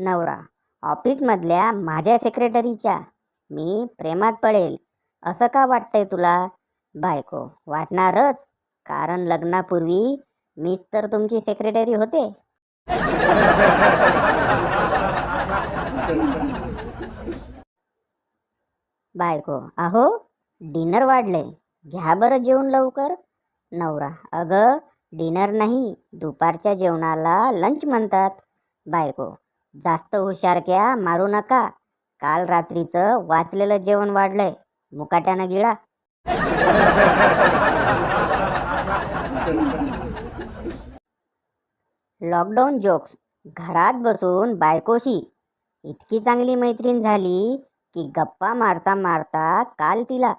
नवरा, ऑफिसमधल्या माझ्या सेक्रेटरीच्या मी प्रेमात पडेल असं का वाटतंय तुला? बायको, वाटणारच, कारण लग्नापूर्वी मीच तर तुमची सेक्रेटरी होते. बायको, अहो डिनर वाढले, घ्या बरं जेवून लवकर. नवरा, अगं डिनर नाही, दुपारच्या जेवणाला लंच म्हणतात. बायको, जास्त हुशारक्या मारू नका, काल रात्रीचं वाचलेलं जेवण वाढलंय, मुकाट्यानं गिळा. Lockdown jokes. घरात बसून बायकोशी इतकी चांगली मैत्रीण झाली की गप्पा मारता मारता काल तिला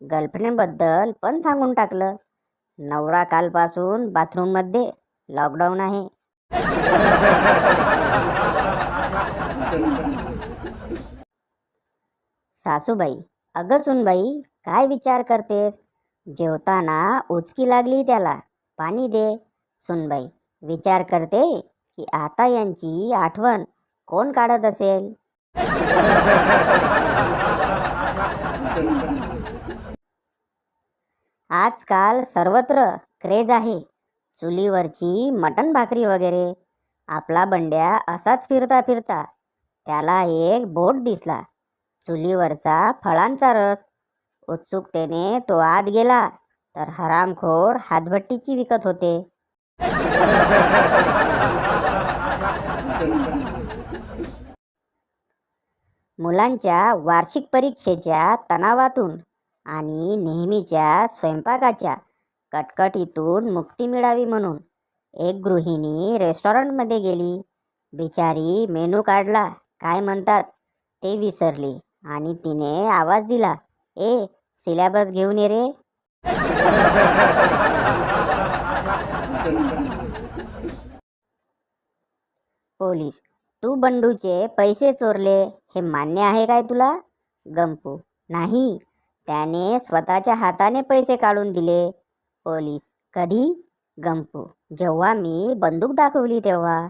गर्लफ्रेंडबद्दल पण सांगून टाकलं. नवरा कालपासून बाथरूममध्ये, लॉकडाऊन आहे. सासूबाई, अगं सुनबाई, काय विचार करतेस? जेवताना उचकी लागली त्याला, पाणी दे. सुनबाई विचार करते की आता यांची आठवण कोण काढत असेल. आजकाल सर्वत्र क्रेज आहे चुलीवरची मटण भाकरी वगैरे. आपला बंड्या असाच फिरता फिरता त्याला एक बोट दिसला, चुलीवरचा फळांचा रस. उत्सुकतेने तो आत गेला तर हरामखोर हातभट्टीची विकत होते. मुलांच्या वार्षिक परीक्षेच्या तणावातून आणि नेहमीच्या स्वयंपाकाच्या कटकटीतून मुक्ती मिळावी म्हणून एक गृहिणी रेस्टॉरंटमध्ये गेली. बिचारी मेनू काढला, काय म्हणतात ते विसरली, आणि तिने आवाज दिला, ए सिलेबस घेऊन ये रे. पोलीस, तू बंडूचे पैसे चोरले हे मान्य आहे काय तुला? गंपू, नाही, त्याने स्वतःच्या हाताने पैसे काढून दिले. पोलीस, कधी? गंपू, जेव्हा मी बंदूक दाखवली तेव्हा.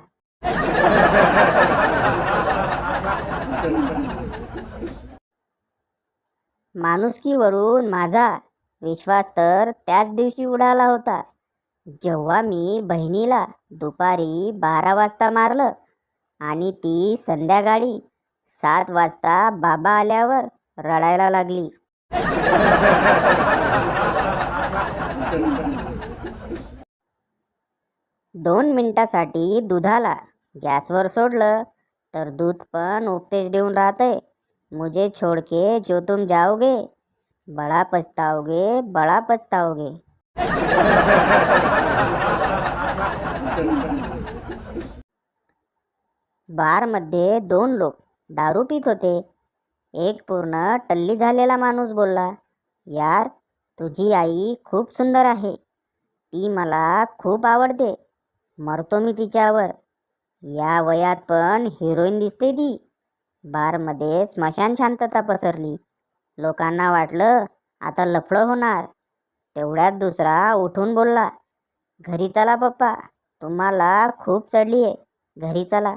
माणुसकीवरून माझा विश्वास तर त्याच दिवशी उडाला होता जेव्हा मी बहिणीला दुपारी 12 वाजता मारलं आणि ती संध्याकाळी 7 वाजता बाबा आल्यावर रडायला लागली. 2 मिनिटासाठी दुधाला गॅसवर सोडलं तर दूध पण उपदेश देऊन राहतंय, मुझे छोड़ के जो तुम जाओगे बड़ा पछताओगे, बड़ा पछताओगे. बारमध्ये 2 लोक दारू पित होते. एक पूर्ण टल्ली झालेला माणूस बोलला, यार तुझी आई खूप सुंदर आहे, ती मला खूप आवडते, मरतो मी तिच्यावर, या वयात पण हिरोईन दिसते ती. बारमध्ये स्मशान शांतता पसरली. लोकांना वाटलं आता लफडं होणार. तेवढ्यात दुसरा उठून बोलला, घरी चला पप्पा, तुम्हाला खूप चढली आहे, घरी चला.